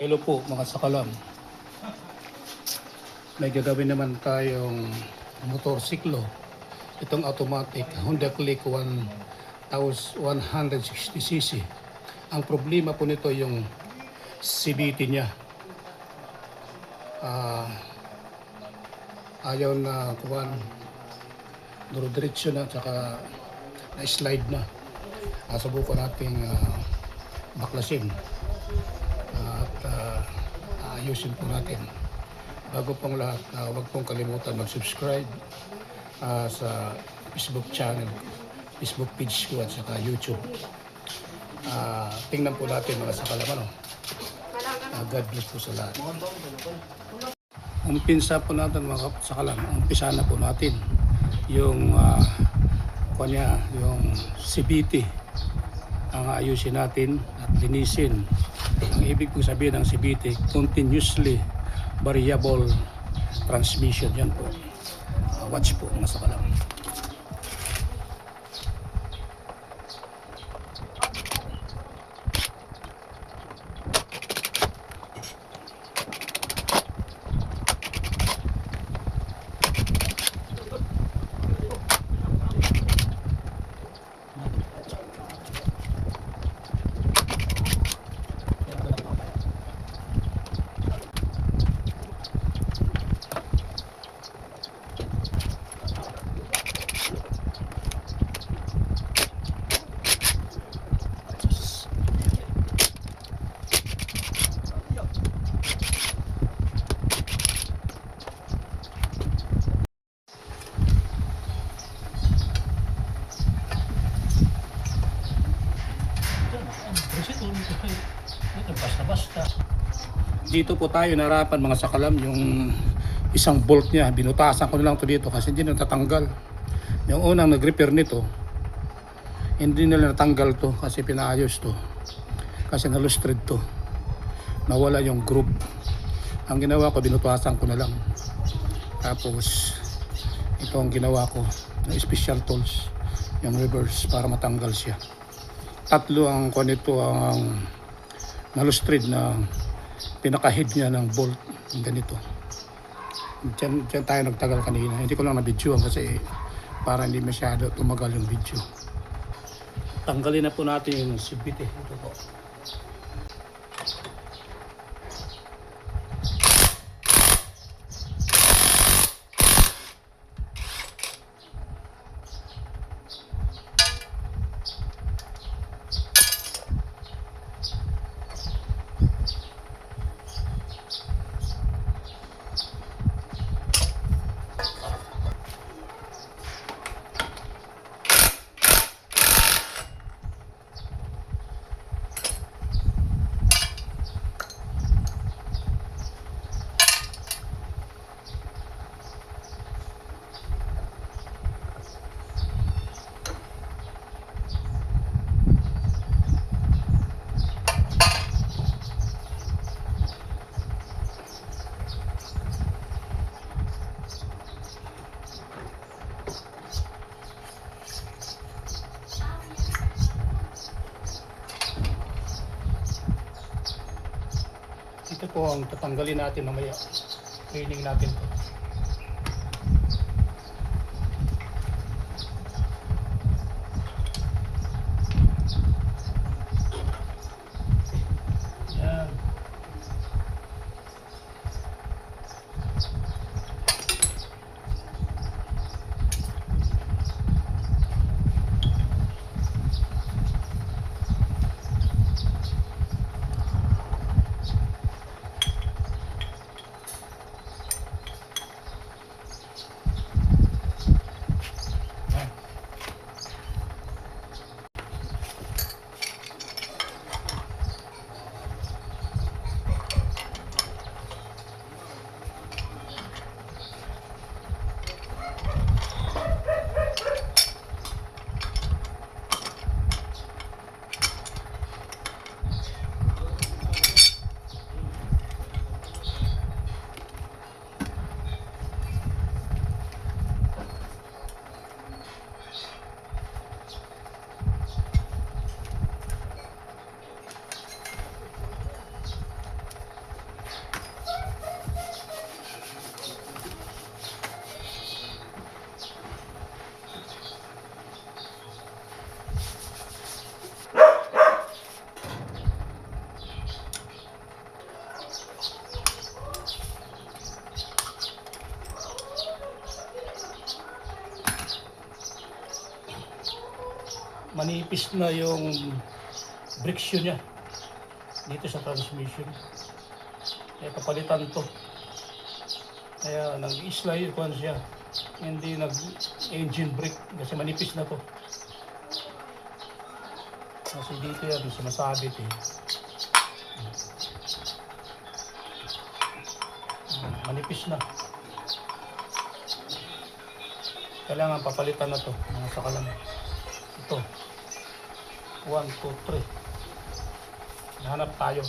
Hello po mga sakalam. May gagawin naman tayong motorsiklo. Itong automatic Honda Click 160cc. Ang problema po nito yung CVT niya. Ayaw na kuwan. Duro-diretso na tsaka na-slide na. Subukan nating baklasin. At ayusin po natin. Bago pong lahat, huwag pong kalimutan mag-subscribe sa Facebook channel, Facebook page ko at saka YouTube. Tingnan po natin mga sakalam. God bless po sa lahat. Umpisa po natin mga sakalam. Umpisa na po natin yung yung CVT. Ang ayusin natin at linisin. Ang ibig kong sabihin ng CVT, continuously variable transmission. Yan po. Watch po mga sakalam. Dito po tayo narapan mga sakalam, yung isang bolt niya, binutasan ko na lang to dito kasi hindi na natatanggal. Yung unang nag-repair nito, hindi nila natanggal to kasi pinaayos to. Kasi nalustred to. Nawala yung groove. Ang ginawa ko, binutasan ko na lang. Tapos, ito ang ginawa ko, na special tools, yung reverse para matanggal siya. Tatlo ang nito ang nalustred na pinaka-head niya ng bolt ganito. Diyan tayo nagtagal kanina. Hindi ko lang na-videoan kasi para hindi masyado tumagal yung video. Tanggalin na po natin yung CVT. Ito po. Ito po ang tatanggalin natin mamaya. Cleaning natin po. Yan. manipis na yung friction niya dito sa transmission. Kaya papalitan to. Kaya nag-slide ko siya. Hindi nag-engine brake kasi manipis na to. Kasi dito yan sumasabit eh. Manipis na. Kailangan papalitan na to mga sakalam. Ito. 1, 2, 3. Nahanap tayo.